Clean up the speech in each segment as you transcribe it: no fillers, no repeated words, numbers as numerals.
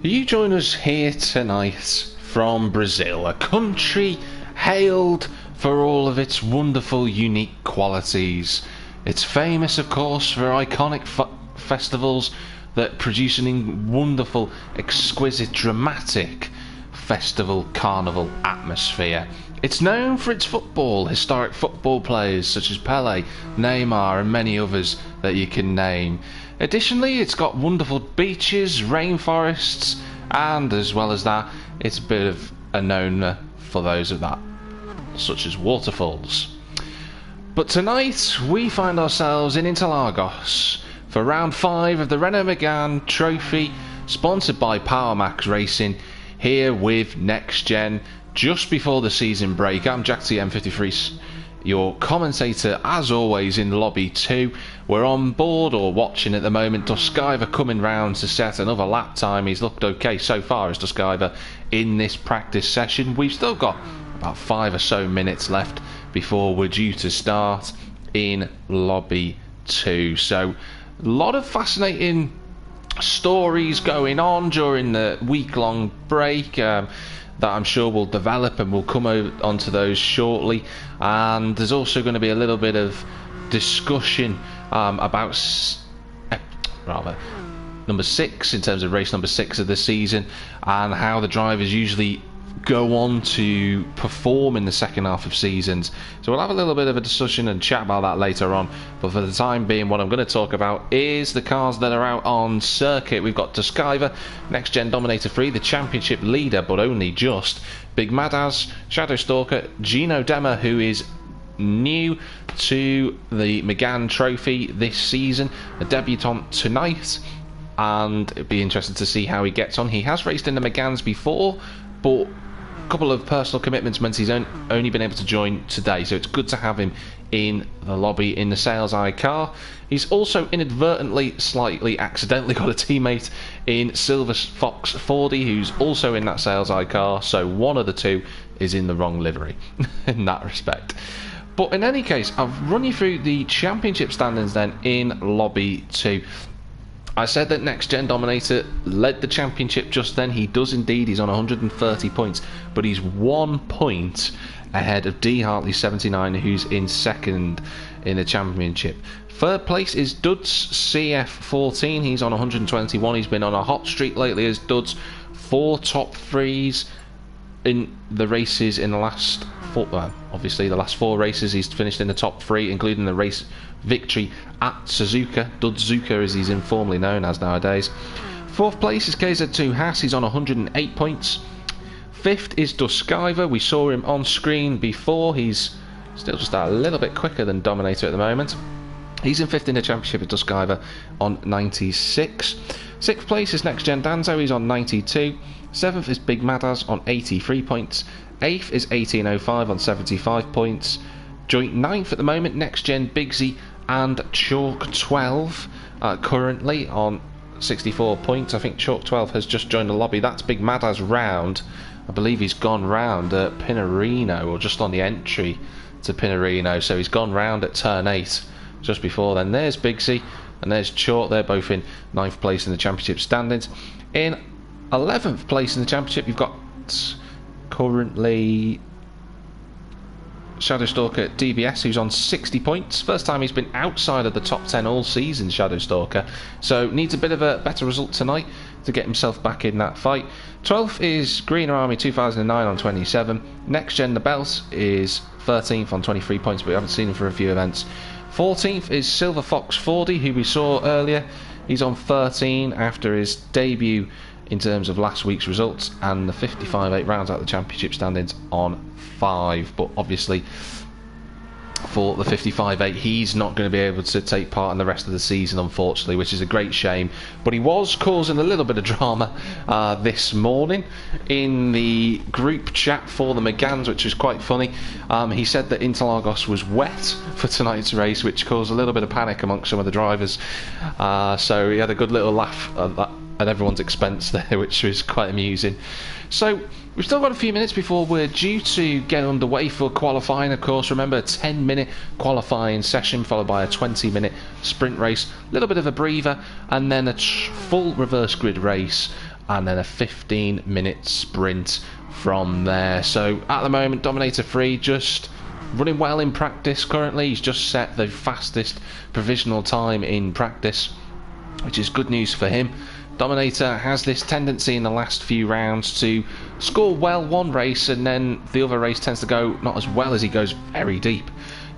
You join us here tonight from Brazil, a country hailed for all of its wonderful, unique qualities. It's famous, of course, for iconic festivals that produce an wonderful, exquisite, dramatic festival carnival atmosphere. It's known for its football, historic football players such as Pelé, Neymar and many others that you can name. Additionally, it's got wonderful beaches, rainforests, and as well as that, it's a bit of a known for those of that, such as waterfalls. But tonight, we find ourselves in Interlagos for round 5 of the Renault Mégane Trophy, sponsored by PowerMax Racing, here with NXTGEN, just before the season break. I'm Jack TM53, your commentator, as always, in Lobby 2. We're on board, or watching at the moment, Duskiver coming round to set another lap time. He's looked okay so far as Duskiver in this practice session. We've still got about 5 or so minutes left before we're due to start in Lobby 2. So, a lot of fascinating stories going on during the week-long break that I'm sure will develop, and we'll come onto those shortly. And there's also going to be a little bit of discussion about number 6, in terms of race number 6 of the season, and how the drivers usually go on to perform in the second half of seasons. So we'll have a little bit of a discussion and chat about that later on, but for the time being, what I'm going to talk about is the cars that are out on circuit. We've got Duskiver, NXTGEN Dominator 3, the championship leader, but only just. Big Madaz, Shadow Stalker, Gino Demmer, who is new to the Mégane Trophy this season, a debutant tonight, and it'd be interesting to see how he gets on. He has raced in the Méganes before, but a couple of personal commitments meant he's only been able to join today, so it's good to have him in the lobby in the Sales I car. He's also inadvertently, slightly accidentally got a teammate in Silver Fox 40 who's also in that Sales I car, so one of the two is in the wrong livery in that respect. But in any case, I've run you through the championship standings then in Lobby 2. I said that NXTGEN Dominator led the championship just then. He does indeed. He's on 130 points, but he's 1 point ahead of D Hartley 79, who's in second in the championship. Third place is Duds CF 14. He's on 121. He's been on a hot streak lately as Duds. 4 top 3s in the races in the last 4. Obviously, the last 4 races he's finished in the top 3, including the race victory at Suzuka, Dudzuka as he's informally known as nowadays. 4th place is KZ2 Haas, he's on 108 points. 5th is Duskiver, we saw him on screen before, he's still just a little bit quicker than Dominator at the moment. He's in 5th in the championship at Duskiver on 96. 6th place is NXTGEN Danzo, he's on 92. 7th is Big Madaz on 83 points. 8th is 1805 on 75 points. Joint 9th at the moment, NXTGEN Bigsy and Chalk 12, currently on 64 points. I think Chalk 12 has just joined the lobby. That's Big Madaz round. I believe he's gone round at Pinarino, or just on the entry to Pinarino. So he's gone round at turn 8 just before then. There's Bigsy and there's Chalk. They're both in 9th place in the championship standings. In 11th place in the championship, you've got currently Shadow Stalker DBS, who's on 60 points. First time he's been outside of the top 10 all season, Shadow Stalker, so needs a bit of a better result tonight to get himself back in that fight. 12th is Greener Army 2009 on 27. NXTGEN The Belt is 13th on 23 points, but we haven't seen him for a few events. 14th is Silver Fox 40, who we saw earlier. He's on 13 after his debut in terms of last week's results, and the 55.8 rounds out the championship standings on 5. But obviously for the 55.8 he's not going to be able to take part in the rest of the season, unfortunately, which is a great shame. But he was causing a little bit of drama this morning in the group chat for the Méganes, which was quite funny. He said that Interlagos was wet for tonight's race, which caused a little bit of panic amongst some of the drivers, so he had a good little laugh at everyone's expense there, which was quite amusing. So we've still got a few minutes before we're due to get underway for qualifying. Of course, remember, a 10-minute qualifying session followed by a 20-minute sprint race, a little bit of a breather, and then a full reverse grid race and then a 15-minute sprint from there. So at the moment, Dominator 3 just running well in practice currently. He's just set the fastest provisional time in practice, which is good news for him. Dominator has this tendency in the last few rounds to score well one race, and then the other race tends to go not as well, as he goes very deep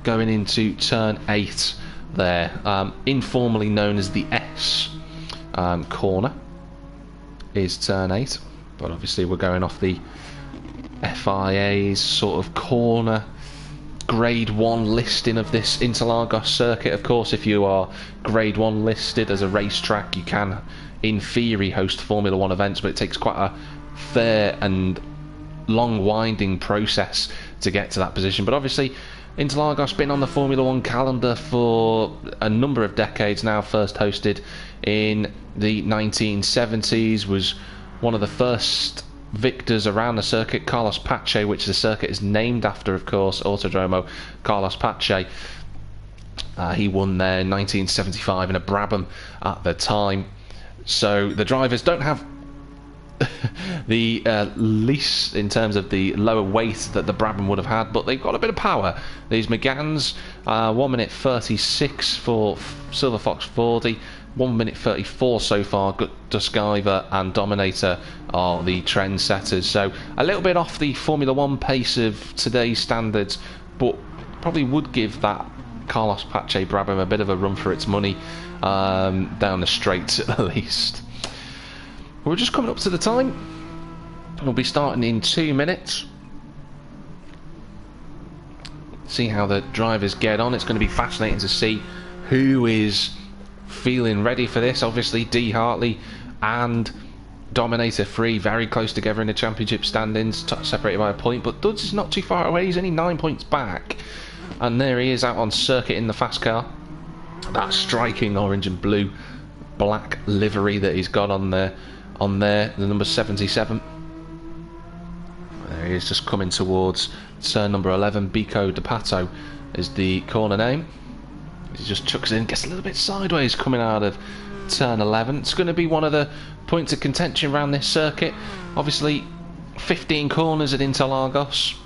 going into turn 8 there. Informally known as the S corner is turn 8, but obviously we're going off the FIA's sort of corner grade 1 listing of this Interlagos circuit. Of course, if you are grade 1 listed as a racetrack, you can in theory host Formula 1 events, but it takes quite a fair and long winding process to get to that position. But obviously Interlagos been on the Formula 1 calendar for a number of decades now. First hosted in the 1970s, was one of the first victors around the circuit. Carlos Pache, which the circuit is named after, of course, Autodromo Carlos Pache. He won there in 1975 in a Brabham at the time. So the drivers don't have the least in terms of the lower weight that the Brabham would have had, but they've got a bit of power. These Méganes, 1 minute 36 for Silver Fox 40, 1 minute 34 so far. Duskiver and Dominator are the trendsetters, so a little bit off the Formula 1 pace of today's standards, but probably would give that Carlos Pache Brabham a bit of a run for its money down the straight at least. We're just coming up to the time. We'll be starting in 2 minutes. See how the drivers get on. It's going to be fascinating to see who is feeling ready for this. Obviously D Hartley and Dominator 3 very close together in the championship standings, separated by a point, but Duds is not too far away. He's only 9 points back, and there he is out on circuit in the fast car. That striking orange and blue black livery that he's got on there, the number 77. There he is, just coming towards turn number 11. Bico de Pato is the corner name. He just chucks in, gets a little bit sideways coming out of turn 11. It's going to be one of the points of contention around this circuit. Obviously 15 corners at Interlagos,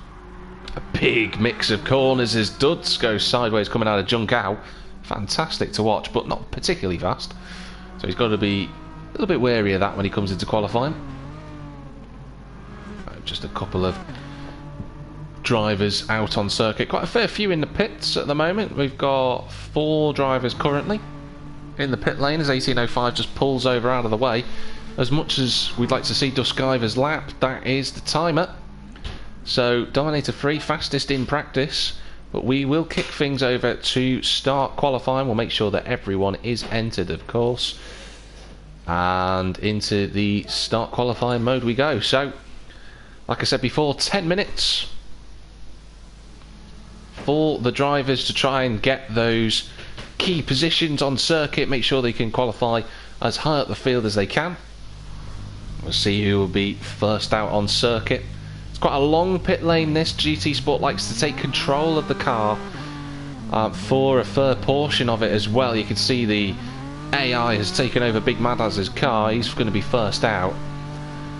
a big mix of corners as Duds goes sideways coming out of Juncao. Fantastic to watch, but not particularly fast, so he's got to be a little bit wary of that when he comes into qualifying. Just a couple of drivers out on circuit, quite a fair few in the pits at the moment. We've got 4 drivers currently in the pit lane as 1805 just pulls over out of the way. As much as we'd like to see Duskiver's lap, that is the timer. So Dominator 3 fastest in practice, but we will kick things over to start qualifying. We'll make sure that everyone is entered, of course, and into the start qualifying mode we go. So like I said before, 10 minutes for the drivers to try and get those key positions on circuit, make sure they can qualify as high up the field as they can. We'll see who will be first out on circuit. It's quite a long pit lane this. GT Sport likes to take control of the car for a fair portion of it as well. You can see the AI has taken over Big Madaz's car. He's going to be first out.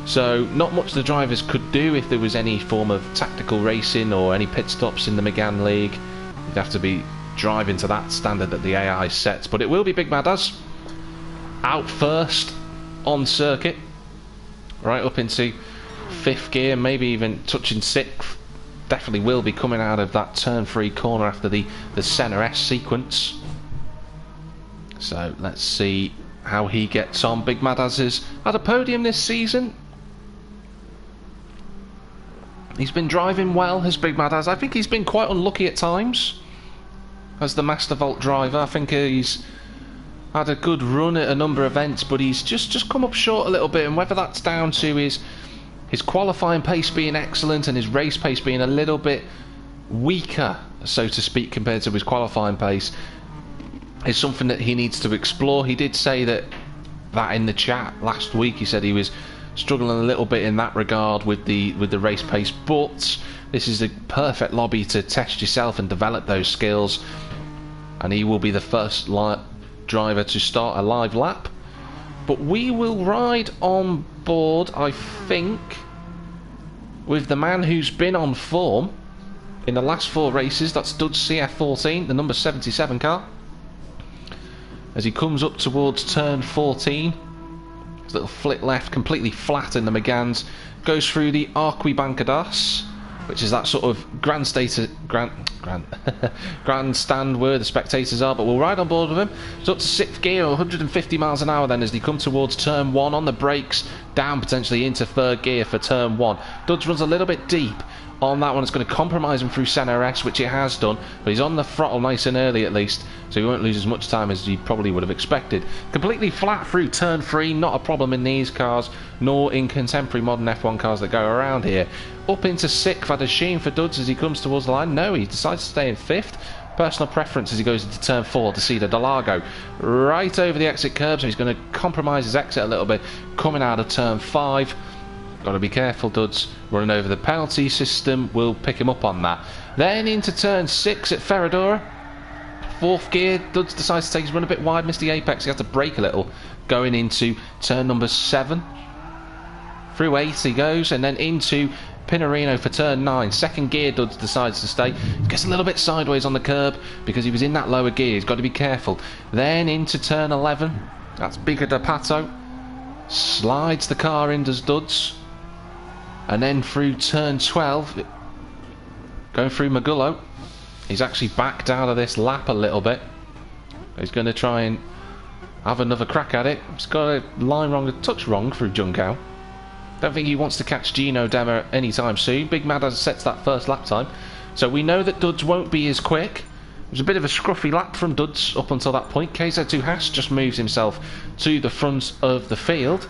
So not much the drivers could do if there was any form of tactical racing or any pit stops in the Mégane League. You'd have to be driving to that standard that the AI sets. But it will be Big Madaz out first on circuit, right up into 5th gear, maybe even touching 6th. Definitely will be coming out of that turn 3 corner after the Senna S sequence. So let's see how he gets on. Big Madaz has had a podium this season. He's been driving well, has Big Madaz. I think he's been quite unlucky at times as the Master Vault driver. I think he's had a good run at a number of events, but he's just come up short a little bit, and whether that's down to his qualifying pace being excellent and his race pace being a little bit weaker, so to speak, compared to his qualifying pace, is something that he needs to explore. He did say that in the chat last week. He said he was struggling a little bit in that regard with the race pace, but this is the perfect lobby to test yourself and develop those skills, and he will be the first driver to start a live lap. But we will ride on board, I think, with the man who's been on form in the last 4 races. That's Dud's CF14, the number 77 car. As he comes up towards turn 14, his little flit left, completely flat in the Méganes, goes through the Arquibancadas, which is that sort of grandstand where the spectators are, but we'll ride on board with him. It's up to 6th gear, 150 miles an hour then as they come towards turn 1 on the brakes, down potentially into 3rd gear for turn 1. Dud's runs a little bit deep on that one. It's going to compromise him through center S, which it has done, but he's on the throttle nice and early at least, so he won't lose as much time as you probably would have expected. Completely flat through turn 3, not a problem in these cars, nor in contemporary modern F1 cars that go around here. Up into 6th, I'd assume, for Dud's as he comes towards the line. No, he decides to stay in 5th. Personal preference as he goes into turn 4 to see the Interlagos right over the exit curb, so he's going to compromise his exit a little bit coming out of turn 5. Got to be careful, Dud's running over the penalty system, will pick him up on that. Then into turn 6 at Ferradura, 4th gear, Dud's decides to take his run a bit wide, missed the apex, he has to brake a little going into turn number 7. Through 8 he goes, and then into Pinarino for turn 9. 2nd gear, Dud's decides to stay. He gets a little bit sideways on the curb because he was in that lower gear, he's got to be careful. Then into turn 11, that's Biga de Pato, slides the car in, does Dud's. And then through turn 12, going through Magullo, he's actually backed out of this lap a little bit. He's going to try and have another crack at it. He's got a line wrong, a touch wrong through Juncao. Don't think he wants to catch Gino Demmer anytime soon. Big Mad as sets that first lap time, so we know that Dud's won't be as quick. It was a bit of a scruffy lap from Dud's up until that point. KZ2 Haas just moves himself to the front of the field.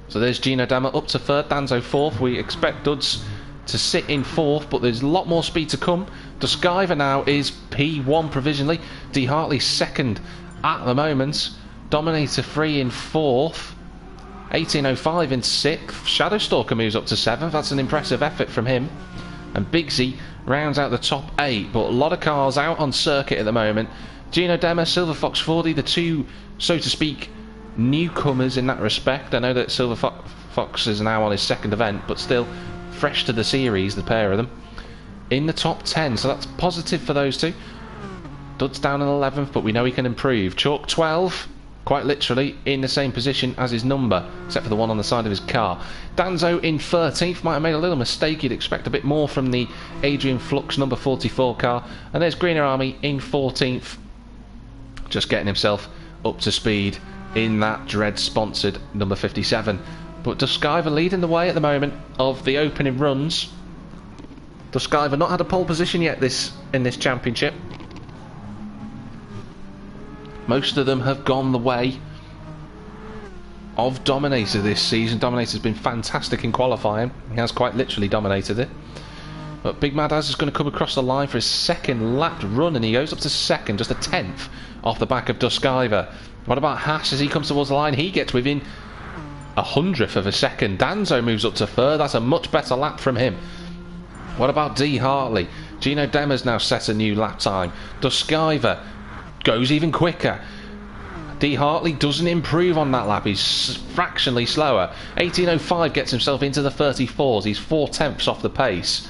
So there's Gino Demmer up to 3rd, Danzo 4th. We expect Dud's to sit in 4th, but there's a lot more speed to come. Duskiver now is P1 provisionally. D Hartley 2nd at the moment. Dominator 3 in 4th. 1805 in 6th. Shadowstalker moves up to 7th. That's an impressive effort from him. And Bigsy rounds out the top 8, but a lot of cars out on circuit at the moment. Gino Demmer, Silver Fox 40, the two, so to speak, newcomers in that respect. I know that Silver Fox is now on his 2nd event, but still fresh to the series, the pair of them. In the top 10, so that's positive for those two. Dud's down in 11th, but we know he can improve. Chalk 12, quite literally in the same position as his number, except for the one on the side of his car. Danzo in 13th, might have made a little mistake. You'd expect a bit more from the Adrian Flux number 44 car. And there's Greener Army in 14th, just getting himself up to speed in that Dread sponsored number 57. But Duskiver leading the way at the moment of the opening runs. Duskiver not had a pole position yet in this championship. Most of them have gone the way of Dominator this season. Dominator's been fantastic in qualifying. He has quite literally dominated it. But Big Mad Az is going to come across the line for his 2nd lapped run, and he goes up to 2nd, just a 10th off the back of Duskiver. What about Haas as he comes towards the line? He gets within 100th of a second. Danzo moves up to 3rd. That's a much better lap from him. What about D Hartley? Gino Demmer's now set a new lap time. Duskiver goes even quicker. D Hartley doesn't improve on that lap. He's fractionally slower. 1805 gets himself into the 34s. He's 4/10ths off the pace.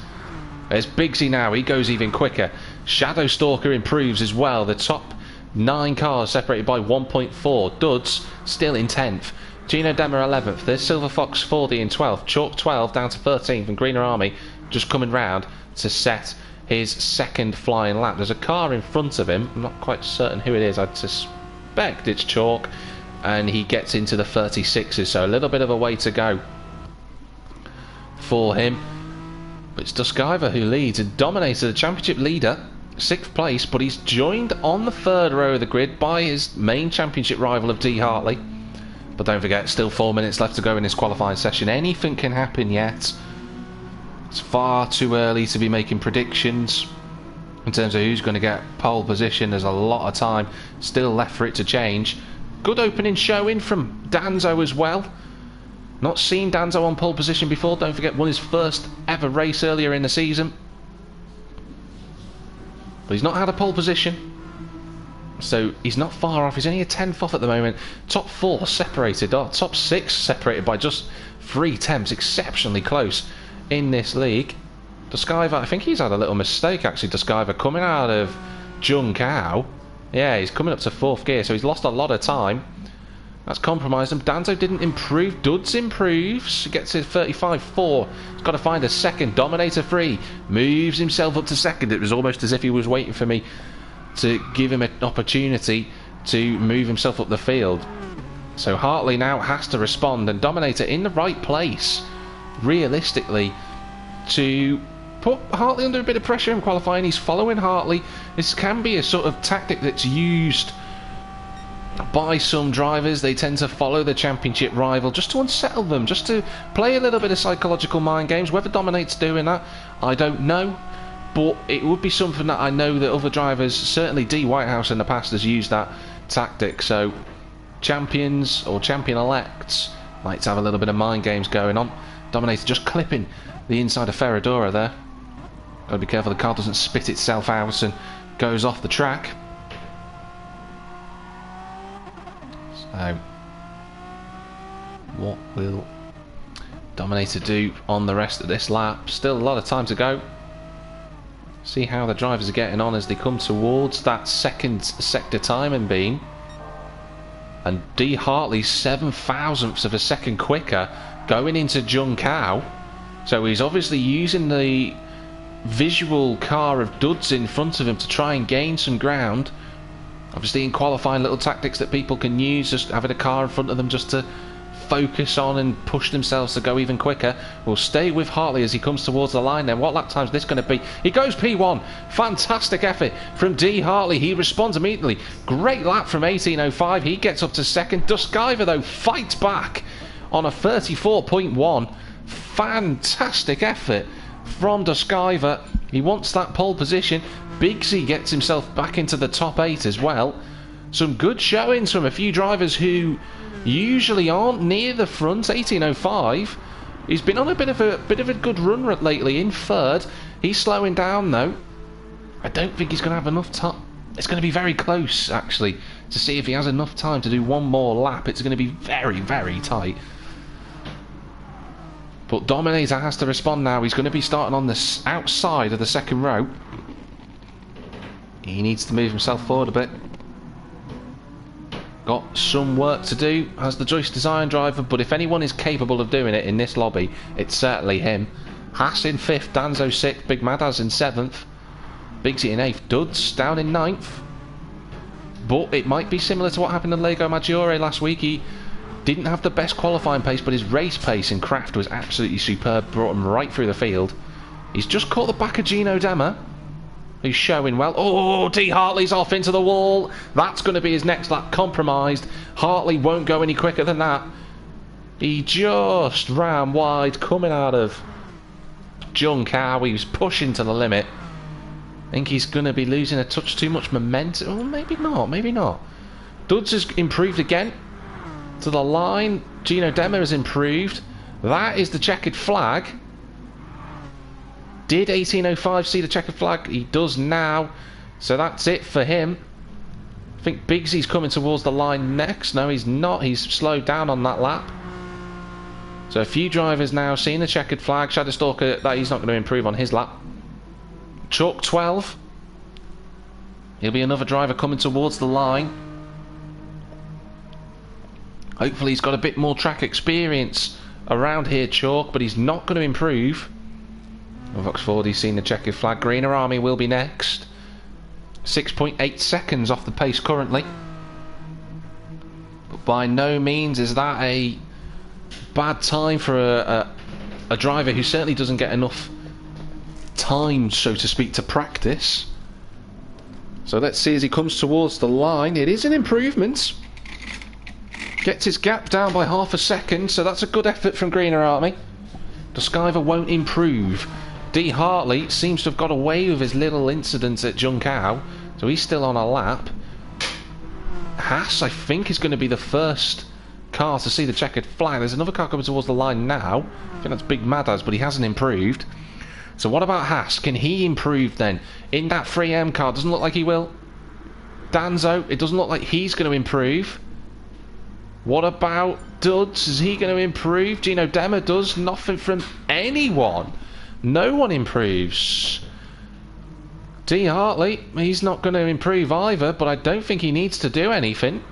There's Bigsy now. He goes even quicker. Shadowstalker improves as well. The top 9 cars separated by 1.4. Dud's still in 10th. Gino Demmer 11th. There's Silver Fox 40 in 12th. Chalk 12 down to 13th. And Greener Army just coming round to set his 2nd flying lap. There's a car in front of him. I'm not quite certain who it is. I'd suspect it's Chalk. And he gets into the 36s. So a little bit of a way to go for him. But it's Duskiver who leads and Dominator, the championship leader. 6th place, but he's joined on the 3rd row of the grid by his main championship rival of D Hartley. But don't forget, still 4 minutes left to go in this qualifying session. Anything can happen yet. It's far too early to be making predictions in terms of who's going to get pole position. There's a lot of time still left for it to change. Good opening showing from Danzo as well. Not seen Danzo on pole position before. Don't forget, won his 1st ever race earlier in the season. But he's not had a pole position. So he's not far off. He's only a 10th off at the moment. Top 4 separated. Top 6 separated by just 3 tenths. Exceptionally close in this league. Duskiver, I think he's had a little mistake actually. Duskiver coming out of Junkao. Yeah, he's coming up to 4th gear, so he's lost a lot of time. That's compromised him. Danzo didn't improve. Duds improves. Gets to 35.4. He's got to find a second. Dominator 3 moves himself up to second. It was almost as if he was waiting for me to give him an opportunity to move himself up the field. So Hartley now has to respond, and Dominator in the right place, realistically, to put Hartley under a bit of pressure in qualifying. He's following Hartley. This can be a sort of tactic that's used by some drivers. They tend to follow the championship rival just to unsettle them, just to play a little bit of psychological mind games. Whether Dominate's doing that, I don't know, but it would be something that I know that other drivers, certainly D Whitehouse in the past, has used that tactic. So champions or champion-elects like to have a little bit of mind games going on. Dominator just clipping the inside of Ferradura there. Got to be careful the car doesn't spit itself out and goes off the track. So, what will Dominator do on the rest of this lap? Still a lot of time to go. See how the drivers are getting on as they come towards that second sector timing beam. And D Hartley's 7,000ths of a second quicker going into Junkao. So he's obviously using the visual car of Duds in front of him to try and gain some ground. Obviously in qualifying, little tactics that people can use, just having a car in front of them just to focus on and push themselves to go even quicker. We'll stay with Hartley as he comes towards the line then. What lap time is this going to be? He goes P1. Fantastic effort from D Hartley. He responds immediately. Great lap from 18.05. He gets up to second. Duskiver though fights back on a 34.1. Fantastic effort from Duskiver. He wants that pole position. Bigsy gets himself back into the top 8 as well. Some good showings from a few drivers who usually aren't near the front. 18.05. He's been on a bit of a good run lately in third. He's slowing down though. I don't think he's going to have enough time. It's going to be very close actually to see if he has enough time to do one more lap. It's going to be very, very tight. But Dominator has to respond now. He's going to be starting on the outside of the second row. He needs to move himself forward a bit. Got some work to do as the Joyce Design driver, but if anyone is capable of doing it in this lobby, it's certainly him. Haas in 5th, Danzo 6th, Big Madaz in 7th, Bigsy in 8th, Duds down in 9th. But it might be similar to what happened in Lego Maggiore last week. He didn't have the best qualifying pace, but his race pace in craft was absolutely superb, brought him right through the field. He's just caught the back of Gino Demmer, who's showing well. Oh, D Hartley's off into the wall. That's going to be his next lap compromised. Hartley won't go any quicker than that. He just ran wide coming out of Junkao. He was pushing to the limit. I think he's going to be losing a touch too much momentum. Oh, maybe not, maybe not. Duds has improved again to the line. Gino Demmer has improved. That is the checkered flag. Did 18.05 see the checkered flag? He does now. So that's it for him. I think Bigsy's coming towards the line next. No, he's not. He's slowed down on that lap. So a few drivers now seeing the checkered flag. Shadowstalker, that he's not going to improve on his lap. Chalk 12. He'll be another driver coming towards the line. Hopefully he's got a bit more track experience around here, Chalk, but he's not going to improve. Vox40 he's seen the checkered flag. Greener Army will be next. 6.8 seconds off the pace currently. But by no means is that a bad time for a driver who certainly doesn't get enough time, so to speak, to practice. So let's see as he comes towards the line. It is an improvement. Gets his gap down by half a second, so that's a good effort from Greener Army. Duskiver won't improve. D Hartley seems to have got away with his little incident at Junkao, so he's still on a lap. Haas, I think, is going to be the first car to see the checkered flag. There's another car coming towards the line now. I think that's Big Madaz, but he hasn't improved. So what about Haas? Can he improve then? In that 3M car, doesn't look like he will. Danzo, it doesn't look like he's going to improve. What about Duds? Is he going to improve? Gino Dema does nothing from anyone. No one improves. D. Hartley, he's not going to improve either, but I don't think he needs to do anything.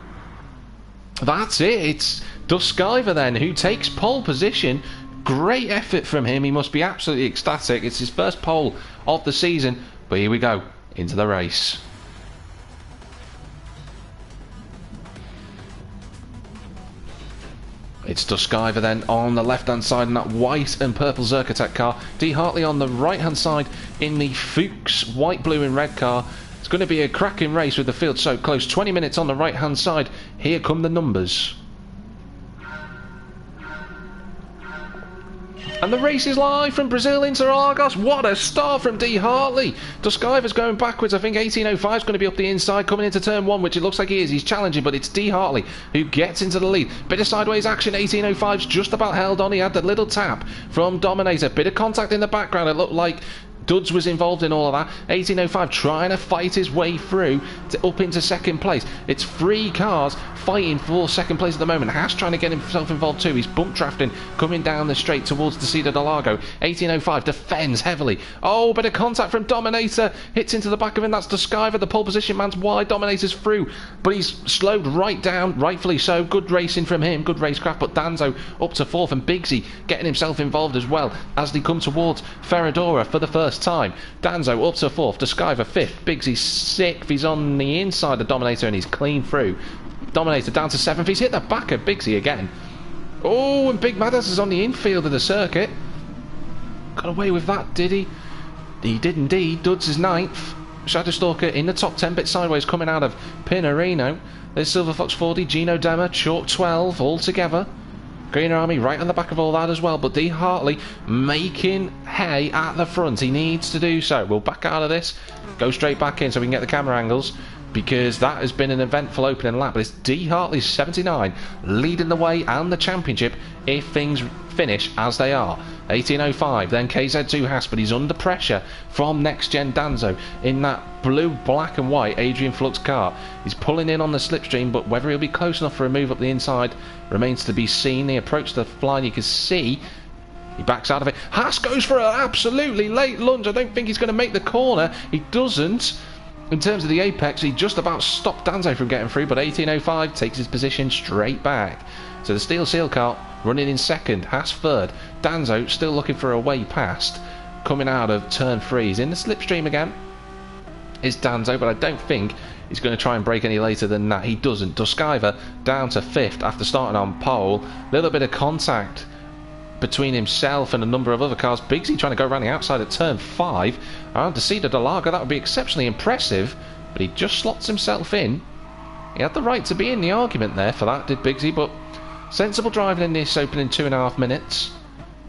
That's it. It's Duskiver then, who takes pole position. Great effort from him. He must be absolutely ecstatic. It's his first pole of the season. But here we go, into the race. It's Duskiver then on the left-hand side in that white and purple Zerkatech car. D. Hartley on the right-hand side in the Fuchs white, blue and red car. It's going to be a cracking race with the field so close. 20 minutes on the right-hand side. Here come the numbers. And the race is live from Brazil, Interlagos. What a start from D. Hartley. Duskiver's going backwards. I think 1805 is going to be up the inside, coming into turn 1, which it looks like he is. He's challenging, but it's D. Hartley who gets into the lead. Bit of sideways action. 1805's just about held on. He had the little tap from Dominator. Bit of contact in the background. It looked like Duds was involved in all of that. 1805 trying to fight his way through to up into second place. It's 3 cars fighting for second place at the moment. Haas trying to get himself involved too. He's bump drafting, coming down the straight towards the Cida del Lago. 1805 defends heavily. Oh, bit of contact from Dominator. Hits into the back of him. That's Duskiver. The pole position man's wide. Dominator's through, but he's slowed right down, rightfully so. Good racing from him. Good racecraft. But Danzo up to 4th, and Bigsy getting himself involved as well as they come towards Ferradora for the first time. Danzo up to 4th, Duskiver 5th, Bigsy's 6th. He's on the inside of Dominator and he's clean through. Dominator down to 7th. He's hit the back of Bigsy again. Oh, and Big Madas is on the infield of the circuit. Got away with that, did he? He did indeed. Duds is 9th. Shadowstalker in the top 10, bit sideways coming out of Pinarino. There's Silver Fox 40, Gino Dema, Chalk 12 all together. Green Army right on the back of all that as well, but D. Hartley making hay at the front. He needs to do so. We'll back out of this, go straight back in so we can get the camera angles, because that has been an eventful opening lap. But it's D. Hartley 79 leading the way and the championship if things finish as they are. 1805, then KZ2 Haas, but he's under pressure from NXTGEN Danzo in that blue, black and white Adrian Flux car. He's pulling in on the slipstream, but whether he'll be close enough for a move up the inside remains to be seen. They approach the line, you can see he backs out of it. Haas goes for an absolutely late lunge. I don't think he's going to make the corner. He doesn't. In terms of the apex, he just about stopped Danzo from getting through, but 1805 takes his position straight back. So the Steel Seal car running in 2nd, Haas 3rd, Danzo still looking for a way past, coming out of turn 3. He's in the slipstream again, is Danzo, but I don't think he's going to try and break any later than that. He doesn't. Duskiver down to 5th after starting on pole. Little bit of contact between himself and a number of other cars. Bigsy trying to go around the outside at turn 5 around to Cida del Lago. That would be exceptionally impressive, but he just slots himself in. He had the right to be in the argument there for that, did Bigsy, but sensible driving in this opening 2.5 minutes.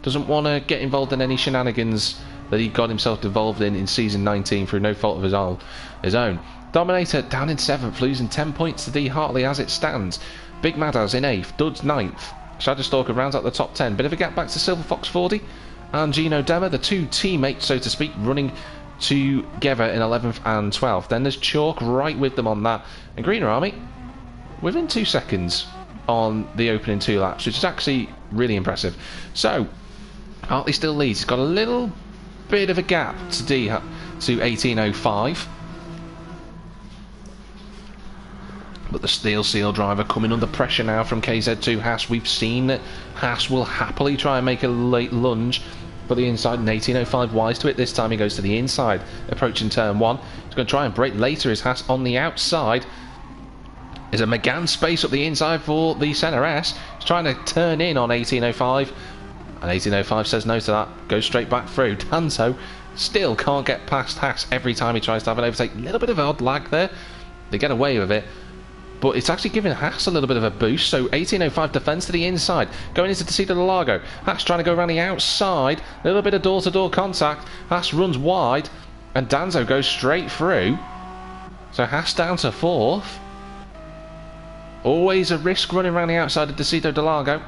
Doesn't want to get involved in any shenanigans that he got himself involved in season 19 through no fault of his own. Dominator down in 7th, losing 10 points to D. Hartley as it stands. Big Madas in 8th, Duds 9th. Shadowstalker rounds out the top 10. Bit of a gap back to Silver Fox 40 and Gino Dema, the 2 teammates, so to speak, running together in 11th and 12th. Then there's Chalk right with them on that. And Greener Army within 2 seconds on the opening 2 laps, which is actually really impressive. So Hartley still leads. He's got a little bit of a gap to 1805. But the Steel Seal driver coming under pressure now from KZ2 Haas. We've seen that Haas will happily try and make a late lunge for the inside, and 1805 wise to it. This time he goes to the inside, approaching turn 1. He's going to try and break later. Is Haas on the outside? There's a Mégane space up the inside for the Senna S. He's trying to turn in on 1805, and 1805 says no to that. Goes straight back through. Danzo still can't get past Haas every time he tries to have an overtake. A little bit of odd lag there. They get away with it, but it's actually giving Haas a little bit of a boost. So 1805 defends to the inside, going into the Cida del Lago. Haas trying to go around the outside. A little bit of door-to-door contact. Haas runs wide, and Danzo goes straight through. So Haas down to 4th. Always a risk running around the outside of the Cida del Lago.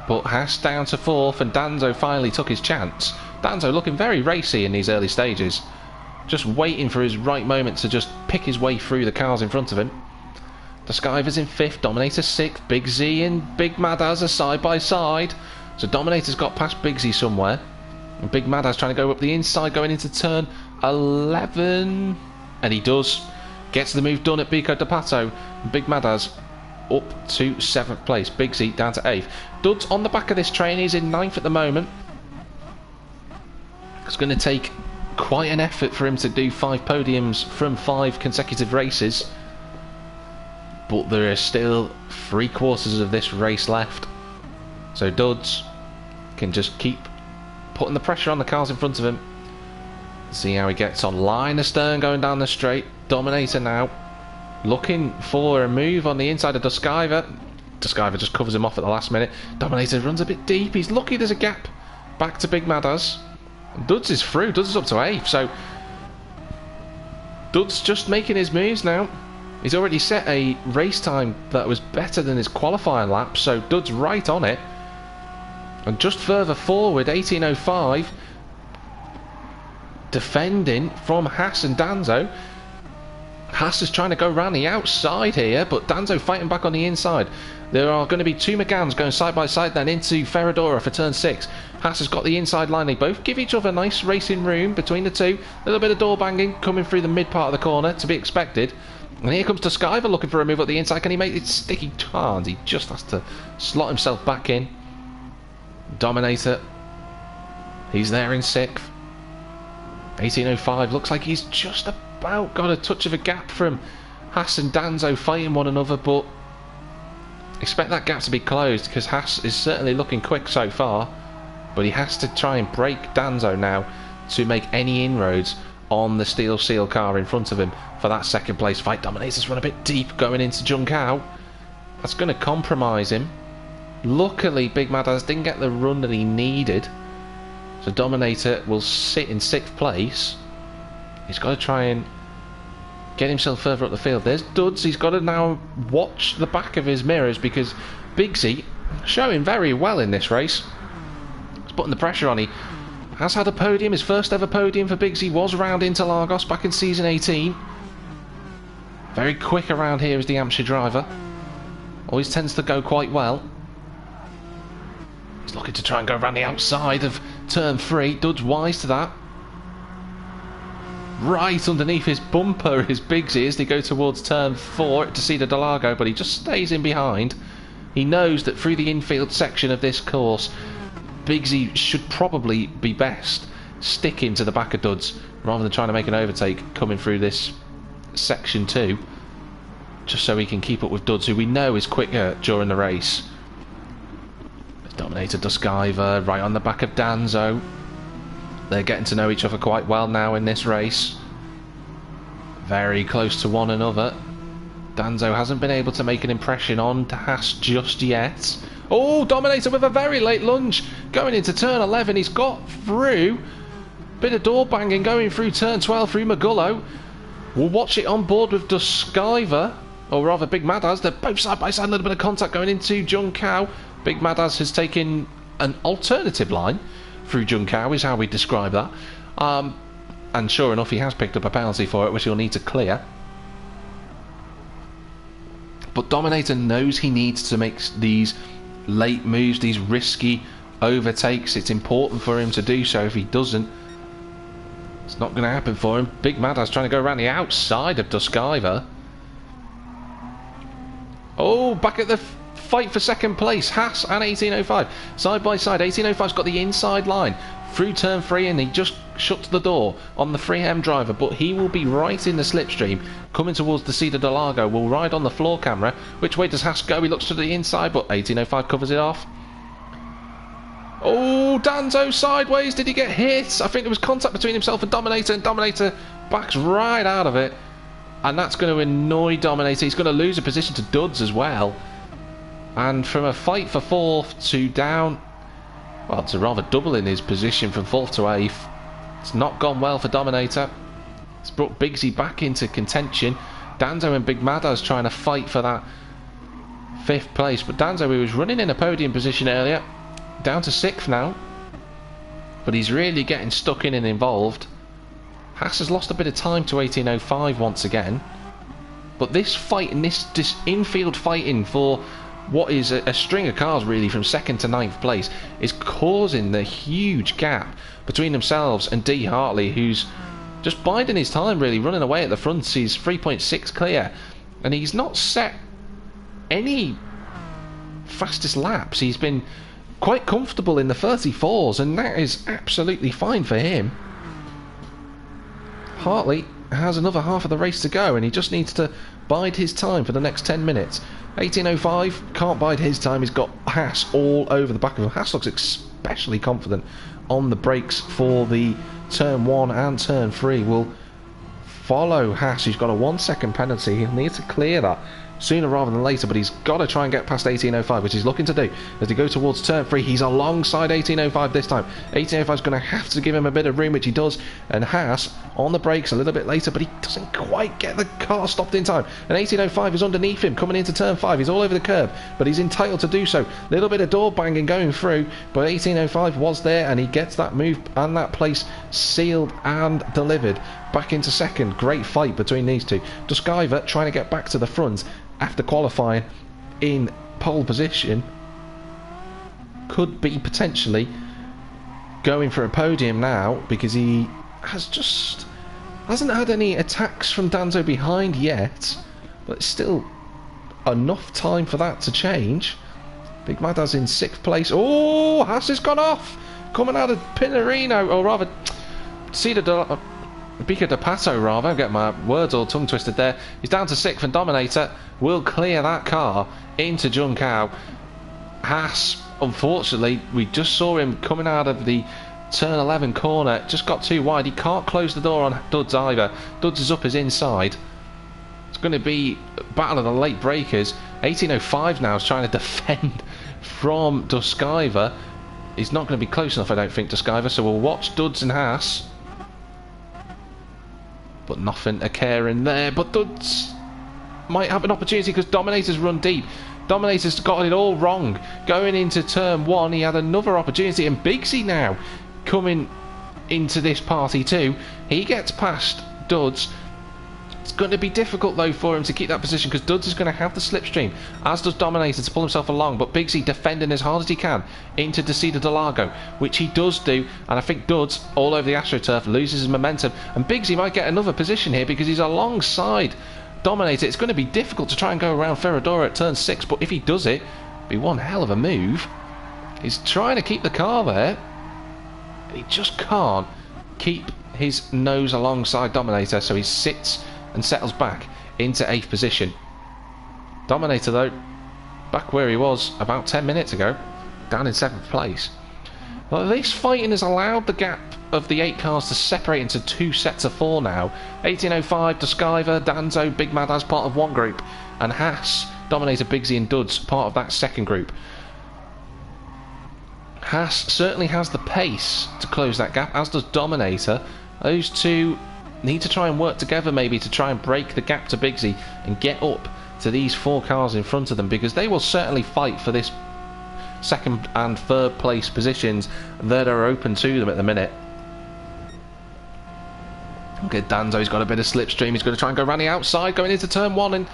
But Haas down to 4th, and Danzo finally took his chance. Danzo looking very racy in these early stages. just waiting for his right moment to just pick his way through the cars in front of him. Skyver's in 5th, Dominator 6th, Big Z and Big Mad As are side by side. So Dominator's got past Big Z somewhere. And Big Mad As trying to go up the inside, going into turn 11. And he does. Gets the move done at Bico de Pato. Big Mad As up to 7th place. Big Z down to 8th. Duds on the back of this train. He's in 9th at the moment. It's going to take quite an effort for him to do 5 podiums from 5 consecutive races. But there are still 3/4 of this race left. So Duds can just keep putting the pressure on the cars in front of him. See how he gets on. Line astern going down the straight. Dominator now looking for a move on the inside of Duskiver. Duskiver just covers him off at the last minute. Dominator runs a bit deep. He's lucky there's a gap back to Big Mad As. Duds is through. Duds is up to 8th. So Duds just making his moves now. He's already set a race time that was better than his qualifying lap, so Duds right on it. And just further forward, 1805, defending from Haas and Danzo. Haas is trying to go round the outside here, but Danzo fighting back on the inside. There are going to be 2 Meganes going side by side then into Ferradura for turn 6. Haas has got the inside line. They both give each other nice racing room between the two. A little bit of door banging coming through the mid part of the corner, to be expected. And here comes Skyver looking for a move at the inside. Can he make it stick? He can't. He just has to slot himself back in. Dominator. He's there in 6th. 1805. Looks like he's just about got a touch of a gap from Haas and Danzo fighting one another, but expect that gap to be closed because Haas is certainly looking quick so far. But he has to try and break Danzo now to make any inroads on the Steel Seal car in front of him for that 2nd place fight. Dominator's run a bit deep going into Junkao. That's going to compromise him. Luckily Big Mad As didn't get the run that he needed, so Dominator will sit in 6th place. He's got to try and get himself further up the field. There's Duds. He's got to now watch the back of his mirrors because Big Z showing very well in this race. He's putting the pressure on. He has had a podium. His first ever podium for Big Z was around Interlagos back in season 18. Very quick around here as the Hampshire driver. Always tends to go quite well. He's looking to try and go around the outside of turn 3. Duds wise to that. Right underneath his bumper is Big Z as they go towards turn 4 to see the Delago, but he just stays in behind. He knows that through the infield section of this course, Big Z should probably be best sticking to the back of Duds rather than trying to make an overtake coming through this section 2, just so he can keep up with Duds, who we know is quicker during the race. Dominator Duskiver right on the back of Danzo. They're getting to know each other quite well now in this race. Very close to one another. Danzo hasn't been able to make an impression on Haas just yet. Oh, Dominator with a very late lunge going into turn 11. He's got through. Bit of door banging going through turn 12 through Magullo. We'll watch it on board with Duskiver, or rather Big Mad As. They're both side by side. A little bit of contact going into Junkao. Big Mad As has taken an alternative line through Junkao, is how we describe that. And sure enough, he has picked up a penalty for it, which he'll need to clear. But Dominator knows he needs to make these late moves, these risky overtakes. It's important for him to do so. If he doesn't, it's not going to happen for him. Big Mad As trying to go around the outside of Duskiver. Oh, back at the fight for 2nd place, Haas and 1805 side by side. 1805's got the inside line through turn 3 and he just shuts the door on the 3M driver, but he will be right in the slipstream coming towards the Cedar de Largo. Will ride on the floor camera. Which way does Haas go? He looks to the inside, but 1805 covers it off. Oh, Danzo sideways. Did he get hit? I think there was contact between himself and Dominator backs right out of it, and that's going to annoy Dominator. He's going to lose a position to Duds as well. And from a fight for 4th to down, well, to rather doubling his position from 4th to 8th, it's not gone well for Dominator. It's brought Big Z back into contention. Danzo and Big Mad As trying to fight for that 5th place, but Danzo, who was running in a podium position earlier, down to 6th now, but he's really getting stuck in and involved. Haas has lost a bit of time to 18.05 once again. But this fight and this infield fighting for what is a string of cars really from 2nd to 9th place is causing the huge gap between themselves and D Hartley, who's just biding his time really, running away at the front. He's 3.6 clear and he's not set any fastest laps. He's been quite comfortable in the 34s and that is absolutely fine for him. Hartley has another half of the race to go and he just needs to bide his time for the next 10 minutes. 18.05 can't bide his time. He's got Haas all over the back of him. Haas looks especially confident on the brakes for the turn 1 and turn 3. Will follow Haas. He's got a 1 second penalty. He'll need to clear that sooner rather than later, but he's got to try and get past 18.05, which he's looking to do as they go towards turn 3. He's alongside 18.05 this time. 18.05 is going to have to give him a bit of room, which he does, and Haas on the brakes a little bit later, but he doesn't quite get the car stopped in time, and 18.05 is underneath him coming into turn 5. He's all over the curb, but he's entitled to do so. Little bit of door banging going through, but 18.05 was there and he gets that move and that place sealed and delivered back into second. Great fight between these two. Duskiver trying to get back to the front after qualifying in pole position, could be potentially going for a podium now because he hasn't had any attacks from Danzo behind yet, but it's still enough time for that to change. Big Mada's in 6th place. Oh, Haas has gone off coming out of Pinarino, or rather Bica de Pato rather. I'm getting my words all tongue twisted there. He's down to 6th and Dominator will clear that car into Junção. Haas, unfortunately, we just saw him coming out of the turn 11 corner, just got too wide. He can't close the door on Duds either. Duds is up his inside. It's going to be a battle of the late breakers. 18.05 now is trying to defend from Duskiver. He's not going to be close enough, I don't think, Duskiver, so we'll watch Duds and Haas. But nothing to care in there. But Duds might have an opportunity because Dominator's run deep. Dominator's got it all wrong. Going into turn 1, he had another opportunity. And Bigsy now coming into this party too. He gets past Duds. It's going to be difficult though for him to keep that position because Duds is going to have the slipstream, as does Dominator, to pull himself along. But Bigsy defending as hard as he can into Desida de Largo, which he does do. And I think Duds, all over the AstroTurf, loses his momentum. And Bigsy might get another position here because he's alongside Dominator. It's going to be difficult to try and go around Ferradura at turn 6, but if he does it, it'll be one hell of a move. He's trying to keep the car there. He just can't keep his nose alongside Dominator, so he sits and settles back into 8th position. Dominator though, back where he was about 10 minutes ago, down in 7th place. Well, this fighting has allowed the gap of the 8 cars to separate into 2 sets of 4 now. 18.05, Duskiver, Danzo, Big Mad as part of one group, and Haas, Dominator, Bigsy and Duds part of that second group. Haas certainly has the pace to close that gap, as does Dominator. Those two need to try and work together maybe to try and break the gap to Bigsy and get up to these 4 cars in front of them, because they will certainly fight for this 2nd and 3rd place positions that are open to them at the minute. Okay, Danzo's got a bit of slipstream. He's going to try and go around the outside going into turn 1, and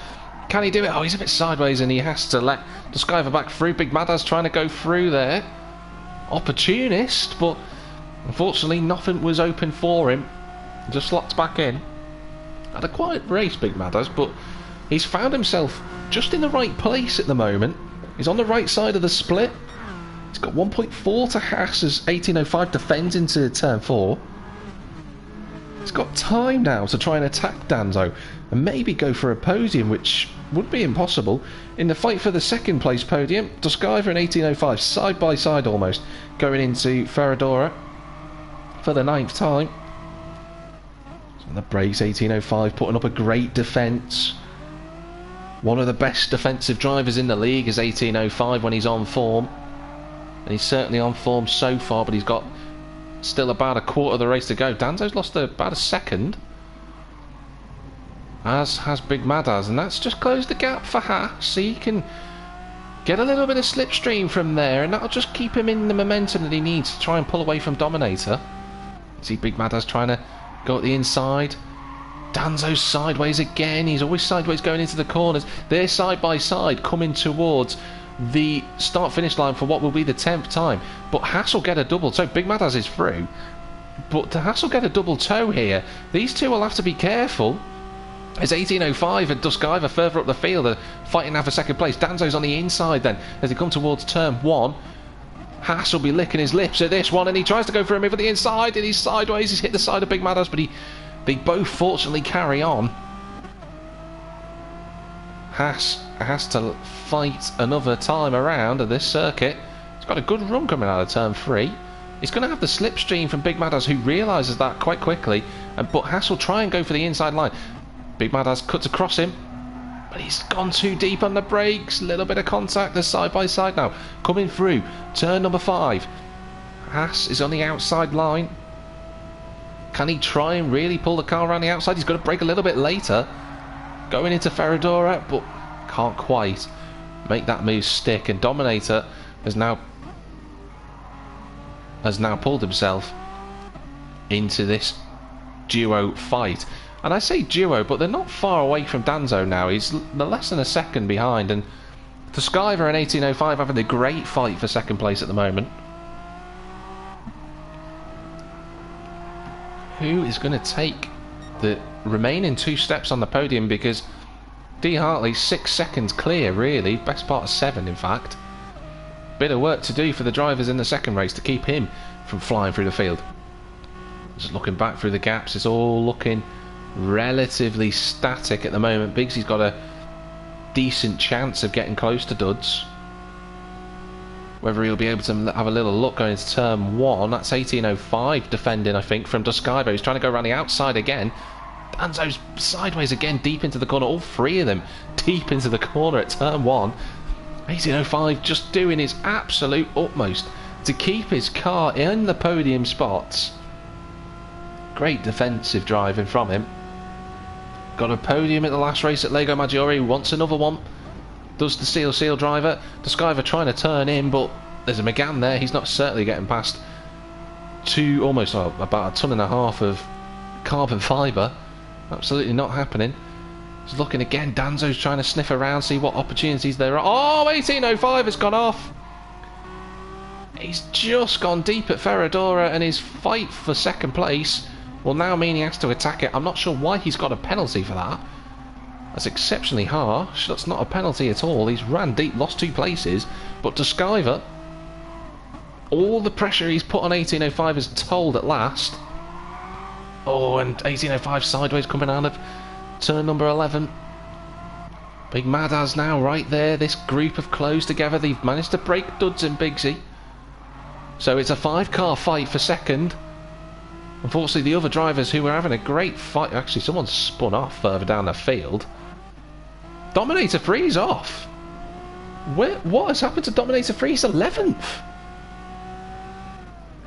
can he do it? Oh, he's a bit sideways and he has to let Duskiver back through. Big Mada's trying to go through there. Opportunist, but unfortunately nothing was open for him. Just slots back in. Had a quiet race, Big Madas, but he's found himself just in the right place at the moment. He's on the right side of the split. He's got 1.4 to Haas as 18.05 defends into turn 4. He's got time now to try and attack Danzo and maybe go for a podium, which would be impossible. In the fight for the 2nd place podium, Duskiver and 18.05 side by side almost, going into Ferradura for the 9th time. On the brakes, 18.05 putting up a great defence. One of the best defensive drivers in the league is 18.05 when he's on form, and he's certainly on form so far, but he's got still about a quarter of the race to go. Danzo's lost about a second, as has Big Madas, and that's just closed the gap for Haas, so he can get a little bit of slipstream from there, and that'll just keep him in the momentum that he needs to try and pull away from Dominator. See Big Madas trying to Go at the inside. Danzo's sideways again. He's always sideways going into the corners. They're side by side coming towards the start-finish line for what will be the 10th time. But Haas will get a double toe. Big Madaz is through. But to Haas will get a double toe here. These two will have to be careful. It's 18.05 and Duskiver further up the field are fighting now for second place. Danzo's on the inside then as they come towards turn 1. Haas will be licking his lips at this one, and he tries to go for a move at the inside, and he's sideways. He's hit the side of Big Madaz, but they both fortunately carry on. Haas has to fight another time around at this circuit. He's got a good run coming out of turn 3. He's going to have the slipstream from Big Madaz, who realises that quite quickly, but Haas will try and go for the inside line. Big Madaz cuts across him, but he's gone too deep on the brakes. Little bit of contact. They're side by side now. Coming through turn number 5. Haas is on the outside line. Can he try and really pull the car around the outside? He's got to brake a little bit later. Going into Ferradura, but can't quite make that move stick. And Dominator has now pulled himself into this duo fight. And I say duo, but they're not far away from Danzo now. He's less than a second behind, and Duskiver and 18.05 having a great fight for second place at the moment. Who is going to take the remaining 2 steps on the podium? Because D. Hartley's 6 seconds clear, really. Best part of 7, in fact. Bit of work to do for the drivers in the second race to keep him from flying through the field. Just looking back through the gaps, it's all looking relatively static at the moment. Biggsy's got a decent chance of getting close to Duds. Whether he'll be able to have a little look going into turn 1. That's 18.05 defending, I think, from Duskiver. He's trying to go around the outside again. Danzo's sideways again, deep into the corner. All 3 of them deep into the corner at turn 1. 18.05 just doing his absolute utmost to keep his car in the podium spots. Great defensive driving from him. Got a podium at the last race at Lego Maggiore. Wants another one. Does the seal driver. Duskiver trying to turn in, but there's a Mégane there. He's not certainly getting past about a ton and a half of carbon fibre. Absolutely not happening. He's looking again. Danzo's trying to sniff around, see what opportunities there are. Oh, 18.05 has gone off. He's just gone deep at Ferradura, and his fight for second place will now mean he has to attack it. I'm not sure why he's got a penalty for that. That's exceptionally harsh. That's not a penalty at all. He's ran deep, lost 2 places. But Duskiver, all the pressure he's put on 18.05 is told at last. Oh, and 18.05 sideways coming out of turn number 11. Big Madaz now right there. This group have closed together. They've managed to break Duds and Bigsy. So it's a 5-car fight for second. Unfortunately, the other drivers who were having a great fight... Actually, someone spun off further down the field. Dominator 3's off. What has happened to Dominator 3? He's 11th.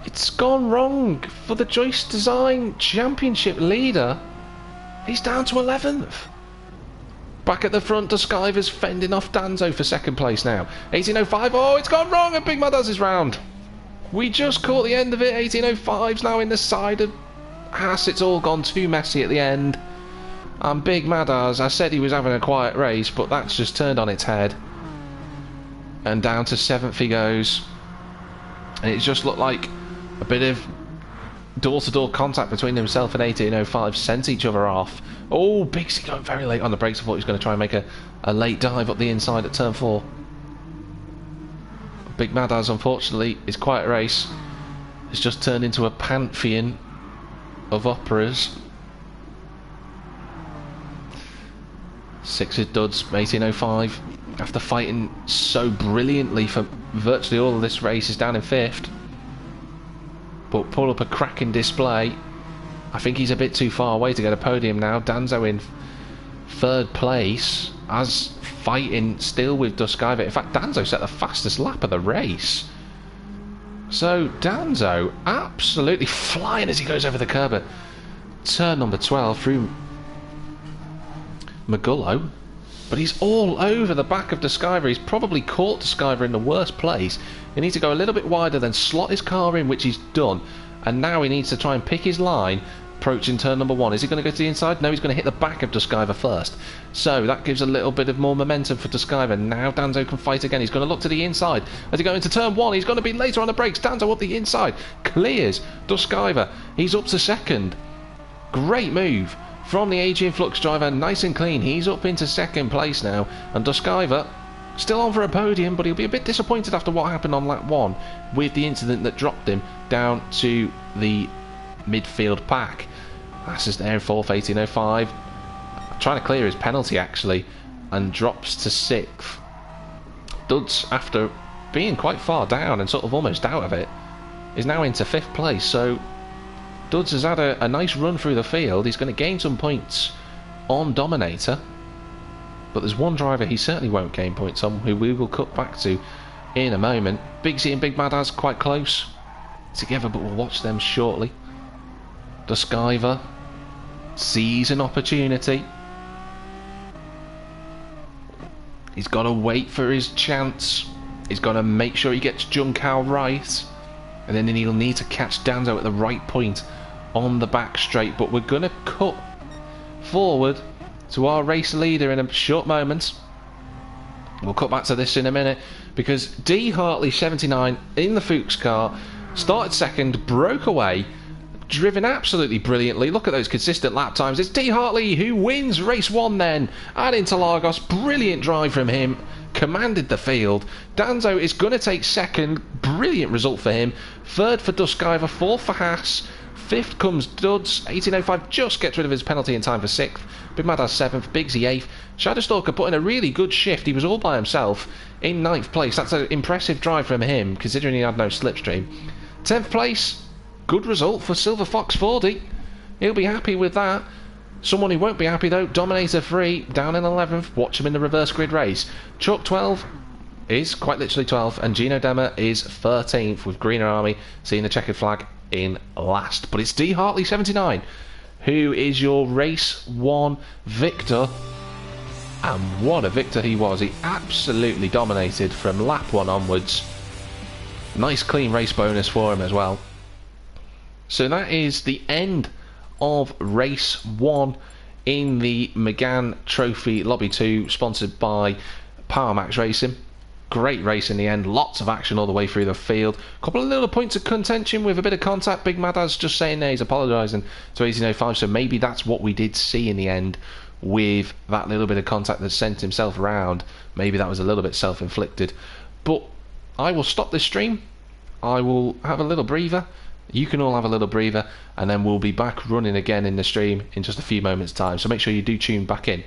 It's gone wrong for the Joyce Design Championship leader. He's down to 11th. Back at the front, Duskiver's fending off Danzo for second place now. 18.05. Oh, it's gone wrong, and Big Madaz is round. We just caught the end of it. 18.05's now in the side of Haas. It's all gone too messy at the end. And Big Madaz, I said he was having a quiet race, but that's just turned on its head. And down to 7th he goes. And it just looked like a bit of door-to-door contact between himself and 18.05 sent each other off. Oh, Bigsy going very late on the brakes. I thought he was going to try and make a late dive up the inside at turn 4. Big Madaz, unfortunately, his quiet race has just turned into a pantheon of operas. 6 is Duds, 18.05. After fighting so brilliantly for virtually all of this race, is down in 5th. But pull up a cracking display. I think he's a bit too far away to get a podium now. Danzo in 3rd place, as fighting still with Duskiver. In fact, Danzo set the fastest lap of the race. So Danzo absolutely flying as he goes over the curb at turn number 12 through Magullo. But he's all over the back of Duskiver. He's probably caught Duskiver in the worst place. He needs to go a little bit wider, then slot his car in, which he's done. And now he needs to try and pick his line approaching turn number 1. Is he going to go to the inside? No, he's going to hit the back of Duskiver first. So that gives a little bit of more momentum for Duskiver. Now Danzo can fight again. He's going to look to the inside. As he goes into turn 1, he's going to be later on the brakes. Danzo up the inside. Clears Duskiver. He's up to second. Great move from the AG Flux driver. Nice and clean. He's up into second place now. And Duskiver still on for a podium, but he'll be a bit disappointed after what happened on lap 1 with the incident that dropped him down to the midfield pack. That's just there in 4th, 18.05. Trying to clear his penalty actually, and drops to 6th. Duds, after being quite far down and sort of almost out of it, is now into 5th place. So Duds has had a nice run through the field. He's going to gain some points on Dominator, but there's one driver he certainly won't gain points on, who we will cut back to in a moment. Big Z and Big Mad As quite close together, but we'll watch them shortly. Duskiver sees an opportunity. He's got to wait for his chance. He's got to make sure he gets Junkow right, and then he'll need to catch Danzo at the right point on the back straight. But we're going to cut forward to our race leader in a short moment. We'll cut back to this in a minute, because D Hartley 79 in the Fuchs car started second, broke away, driven absolutely brilliantly. Look at those consistent lap times. It's D Hartley who wins race 1 then at Interlagos. Brilliant drive from him, commanded the field. Danzo is going to take second, brilliant result for him. Third for Duskiver, 4th for Haas. 5th comes Duds, 18.05, just gets rid of his penalty in time for 6th. Big Mad has 7th, Big Z 8th. Shadowstalker put in a really good shift. He was all by himself in 9th place. That's an impressive drive from him, considering he had no slipstream. 10th place, good result for Silver Fox 40. He'll be happy with that. Someone who won't be happy though, Dominator 3, down in 11th. Watch him in the reverse grid race. Chuck 12 is quite literally 12th, and Gino Demmer is 13th, with Greener Army seeing the checkered flag in last. But it's D Hartley 79 who is your race 1 victor, and what a victor he was. He absolutely dominated from lap 1 onwards. Nice clean race bonus for him as well. So that is the end of race 1 in the Mégane Trophy Lobby 2, sponsored by Power Max Racing. Great race in the end, lots of action all the way through the field. A couple of little points of contention with a bit of contact. Big Mad As just saying there he's apologising to 18.05, so maybe that's what we did see in the end with that little bit of contact that sent himself around. Maybe that was a little bit self-inflicted. But I will stop this stream. I will have a little breather. You can all have a little breather, and then we'll be back running again in the stream in just a few moments' time. So make sure you do tune back in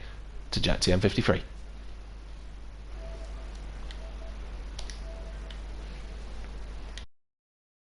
to JetTM53.